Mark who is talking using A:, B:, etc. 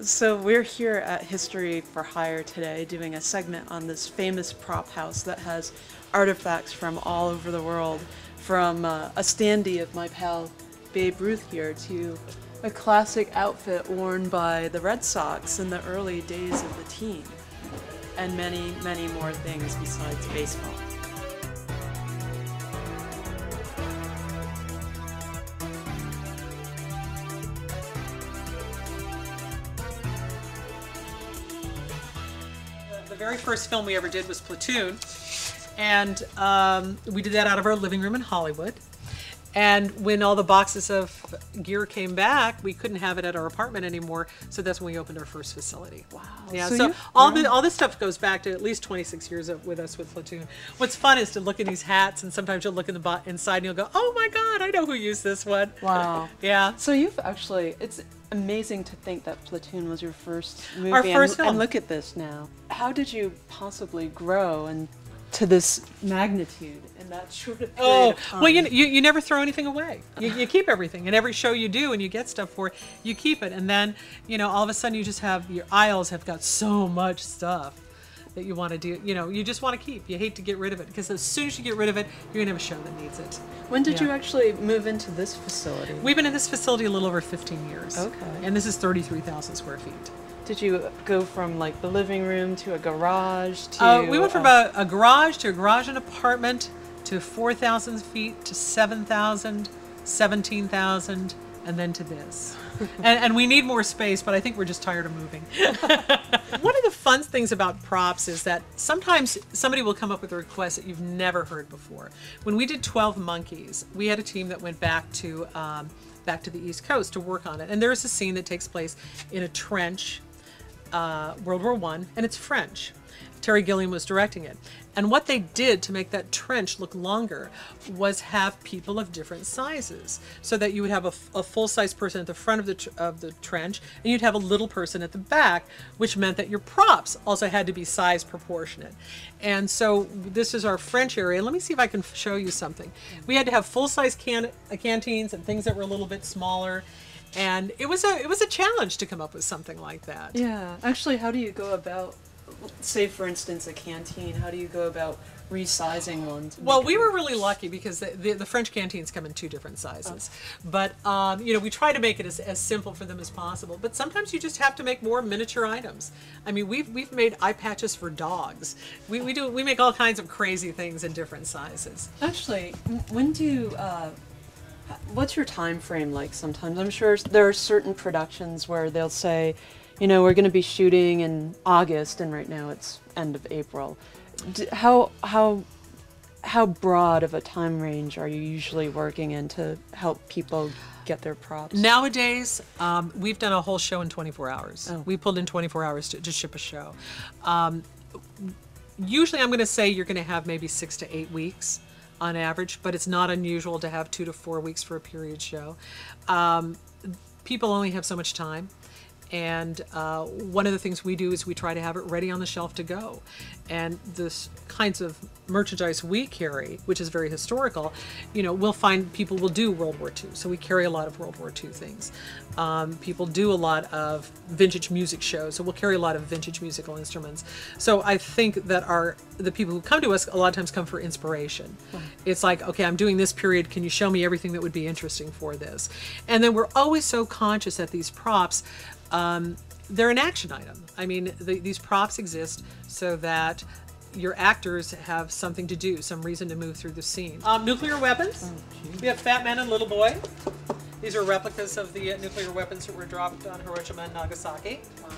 A: So we're here at History for Hire today doing a segment on this famous prop house that has artifacts from all over the world, from a standee of my pal Babe Ruth here to a classic outfit worn by the Red Sox in the early days of the team, and many, many more things besides baseball.
B: The very first film we ever did was Platoon, and we did that out of our living room in Hollywood. And when all the boxes of gear came back, we couldn't have it at our apartment anymore, so that's when we opened our first facility.
A: Wow.
B: Yeah, so all this stuff goes back to at least 26 years with us with Platoon. What's fun is to look in these hats, and sometimes you'll look in the inside and you'll go, oh my God, I know who used this one.
A: Wow.
B: Yeah.
A: So you've actually, it's amazing to think that Platoon was your first movie.
B: Our first film.
A: And look at this now. How did you possibly grow and to this magnitude in that short period of time?
B: Well, you never throw anything away. You keep everything. And every show you do and you get stuff for, you keep it. And then, all of a sudden you just have, your aisles have got so much stuff that you want to do. You just want to keep. You hate to get rid of it, because as soon as you get rid of it, you're going to have a show that needs it.
A: When did you actually move into this facility?
B: We've been in this facility a little over 15 years.
A: Okay.
B: And this is 33,000 square feet.
A: Did you go from like the living room to a garage to...
B: we went from a garage to a garage and apartment to 4,000 feet to 7,000, 17,000, and then to this. and we need more space, but I think we're just tired of moving. One of the fun things about props is that sometimes somebody will come up with a request that you've never heard before. When we did 12 Monkeys, we had a team that went back to the East Coast to work on it. And there's a scene that takes place in a trench, World War I, and it's French. Terry Gilliam was directing it. And what they did to make that trench look longer was have people of different sizes, so that you would have a full-size person at the front of the trench, and you'd have a little person at the back, which meant that your props also had to be size proportionate. And so this is our French area. Let me see if I can show you something. We had to have full-size canteens and things that were a little bit smaller. And it was a challenge to come up with something like that.
A: Yeah. Actually, how do you go about, say for instance, a canteen, how do you go about resizing one?
B: Well, we were really lucky because the French canteens come in 2 different sizes. But, we try to make it as simple for them as possible. But sometimes you just have to make more miniature items. I mean, we've made eye patches for dogs. We make all kinds of crazy things in different sizes.
A: Actually, when do you... what's your time frame like sometimes? I'm sure there are certain productions where they'll say, we're going to be shooting in August, and right now it's end of April. How broad of a time range are you usually working in to help people get their props?
B: Nowadays, we've done a whole show in 24 hours.
A: Oh.
B: We pulled in 24 hours to ship a show. Usually I'm going to say you're going to have maybe 6 to 8 weeks on average, but it's not unusual to have 2 to 4 weeks for a period show. People only have so much time. And one of the things we do is we try to have it ready on the shelf to go. And this kinds of merchandise we carry, which is very historical, we'll find people will do World War II. So we carry a lot of World War II things. People do a lot of vintage music shows. So we'll carry a lot of vintage musical instruments. So I think that the people who come to us a lot of times come for inspiration. It's like, okay, I'm doing this period. Can you show me everything that would be interesting for this? And then we're always so conscious that these props, they're an action item. I mean, these props exist so that your actors have something to do, some reason to move through the scene. Nuclear weapons. We have Fat Man and Little Boy. These are replicas of the nuclear weapons that were dropped on Hiroshima and Nagasaki. Wow.